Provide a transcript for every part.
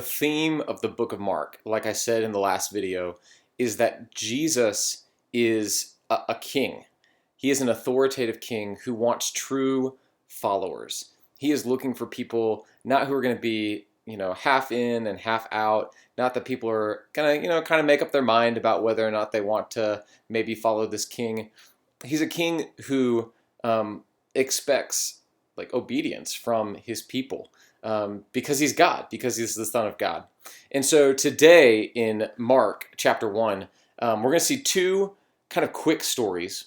The theme of the book of Mark, like I said in the last video, is that Jesus is a king. He is an authoritative king who wants true followers. He is looking for people not who are going to be, half in and half out. Not that people are going to, kind of make up their mind about whether or not they want to maybe follow this king. He's a king who expects like obedience from his people because he's God, because he's the Son of God. And so today in Mark chapter 1, we're going to see two kind of quick stories,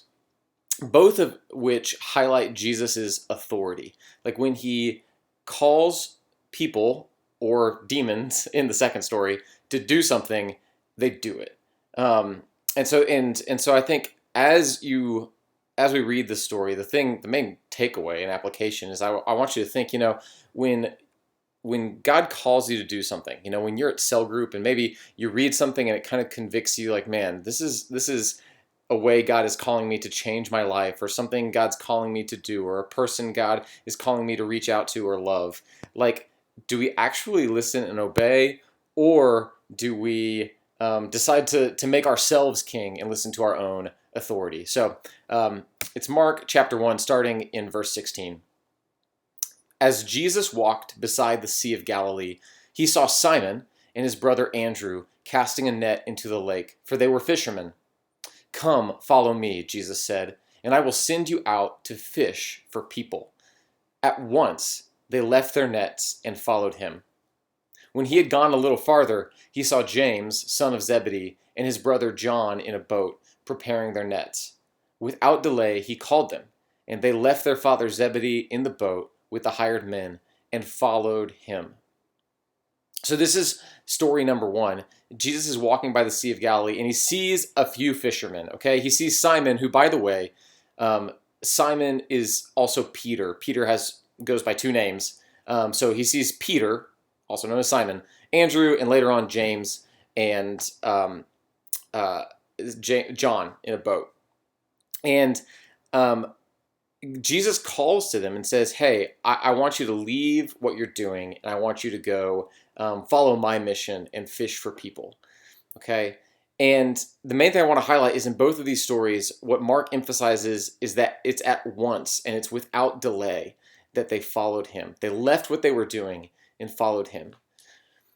both of which highlight Jesus's authority. Like when he calls people or demons in the second story to do something, they do it. And so I think as we read the story, the main takeaway and application is I want you to think, when God calls you to do something, when you're at cell group and maybe you read something and it kind of convicts you, like, man, this is a way God is calling me to change my life, or something God's calling me to do, or a person God is calling me to reach out to or love. Like, do we actually listen and obey, or do we decide to make ourselves king and listen to our own authority? So it's Mark chapter 1, starting in verse 16. As Jesus walked beside the Sea of Galilee, he saw Simon and his brother Andrew casting a net into the lake, for they were fishermen. "Come, follow me," Jesus said, "and I will send you out to fish for people." At once they left their nets and followed him. When he had gone a little farther, he saw James, son of Zebedee, and his brother John in a boat, preparing their nets. Without delay he called them, and they left their father Zebedee in the boat with the hired men and followed him. So this is story number 1. Jesus is walking by the Sea of Galilee and he sees a few fishermen. Okay, he sees Simon, who, by the way, Simon is also Peter. Peter goes by 2 names. So he sees Peter, also known as Simon, Andrew, and later on James and John in a boat. And Jesus calls to them and says, hey, I want you to leave what you're doing, and I want you to go follow my mission and fish for people. Okay? And the main thing I want to highlight is in both of these stories, what Mark emphasizes is that it's at once and it's without delay that they followed him. They left what they were doing and followed him.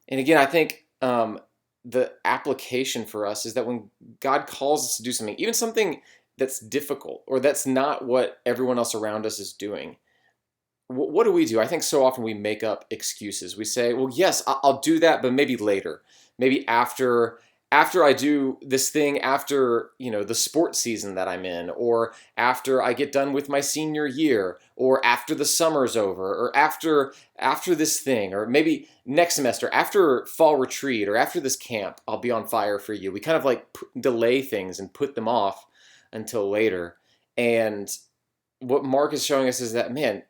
And again, I think the application for us is that when God calls us to do something, even something that's difficult or that's not what everyone else around us is doing, what do we do? I think so often we make up excuses. We say, well, yes, I'll do that, but maybe later, maybe after I do this thing, after, the sports season that I'm in, or after I get done with my senior year, or after the summer's over, or after this thing, or maybe next semester, after fall retreat, or after this camp, I'll be on fire for you. We kind of like delay things and put them off until later. And what Mark is showing us is that, man,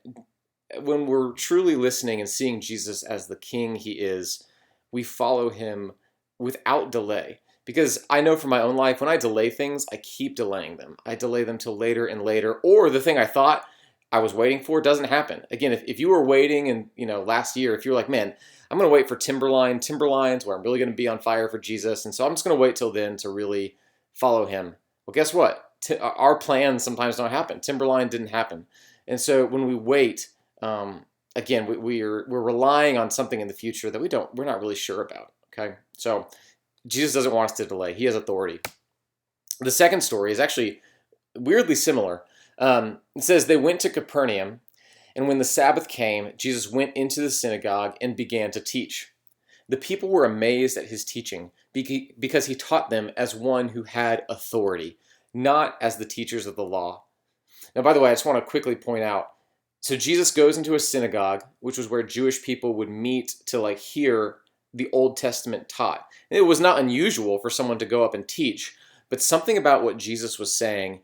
when we're truly listening and seeing Jesus as the king he is, we follow him without delay. Because I know from my own life, when I delay things, I keep delaying them. I delay them till later and later, or the thing I thought I was waiting for doesn't happen. Again, if you were waiting and, last year, if you're like, man, I'm going to wait for Timberlines where I'm really going to be on fire for Jesus, and so I'm just going to wait till then to really follow him. Well, guess what? Our plans sometimes don't happen. Timberline didn't happen. And so when we wait, again, we're relying on something in the future that we're not really sure about. Okay, so Jesus doesn't want us to delay. He has authority. The second story is actually weirdly similar. It says they went to Capernaum, and when the Sabbath came, Jesus went into the synagogue and began to teach. The people were amazed at his teaching because he taught them as one who had authority, not as the teachers of the law. Now, by the way, I just want to quickly point out, so Jesus goes into a synagogue, which was where Jewish people would meet to hear the Old Testament taught. And it was not unusual for someone to go up and teach, but something about what Jesus was saying,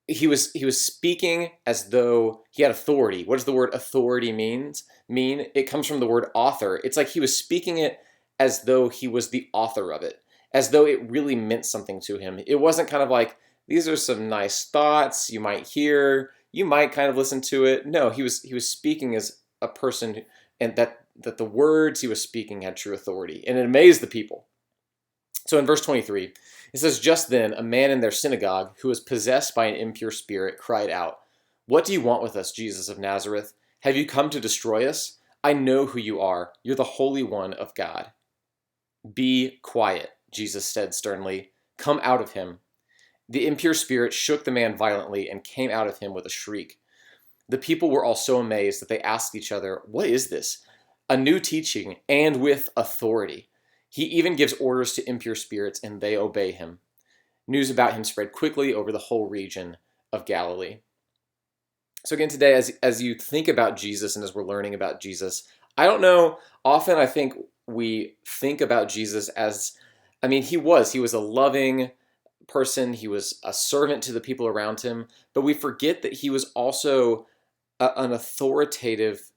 he was speaking as though he had authority. What does the word authority mean? It comes from the word author. It's like he was speaking it as though he was the author of it, as though it really meant something to him. It wasn't kind of like, these are some nice thoughts you might hear, you might kind of listen to it. No, he was speaking as a person and that that the words he was speaking had true authority, and it amazed the people. So in verse 23, it says, "Just then a man in their synagogue who was possessed by an impure spirit cried out, 'What do you want with us, Jesus of Nazareth? Have you come to destroy us? I know who you are. You're the Holy One of God.' 'Be quiet,' Jesus said sternly. 'Come out of him.' The impure spirit shook the man violently and came out of him with a shriek. The people were all so amazed that they asked each other, 'What is this? A new teaching, and with authority. He even gives orders to impure spirits, and they obey him.' News about him spread quickly over the whole region of Galilee." So again, today, as you think about Jesus and as we're learning about Jesus, I don't know, often I think we think about Jesus as, he was a loving person. He was a servant to the people around him, but we forget that he was also an authoritative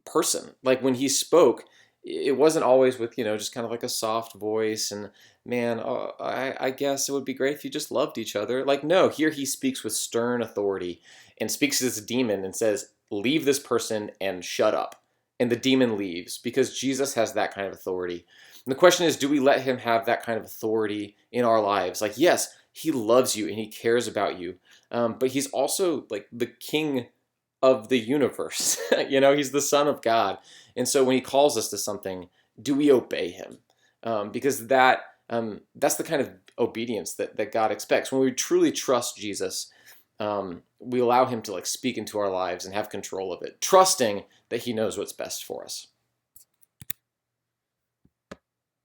person. Like when he spoke, it wasn't always with, just kind of like a soft voice and, man, I guess it would be great if you just loved each other. Like, no, here he speaks with stern authority and speaks to this demon and says, "Leave this person and shut up." And the demon leaves because Jesus has that kind of authority. And the question is, do we let him have that kind of authority in our lives? Like, yes, he loves you and he cares about you. But he's also like the king of the universe. He's the Son of God. And so when he calls us to something, do we obey him? Because that's the kind of obedience that God expects. When we truly trust Jesus, we allow him to like speak into our lives and have control of it, trusting that he knows what's best for us.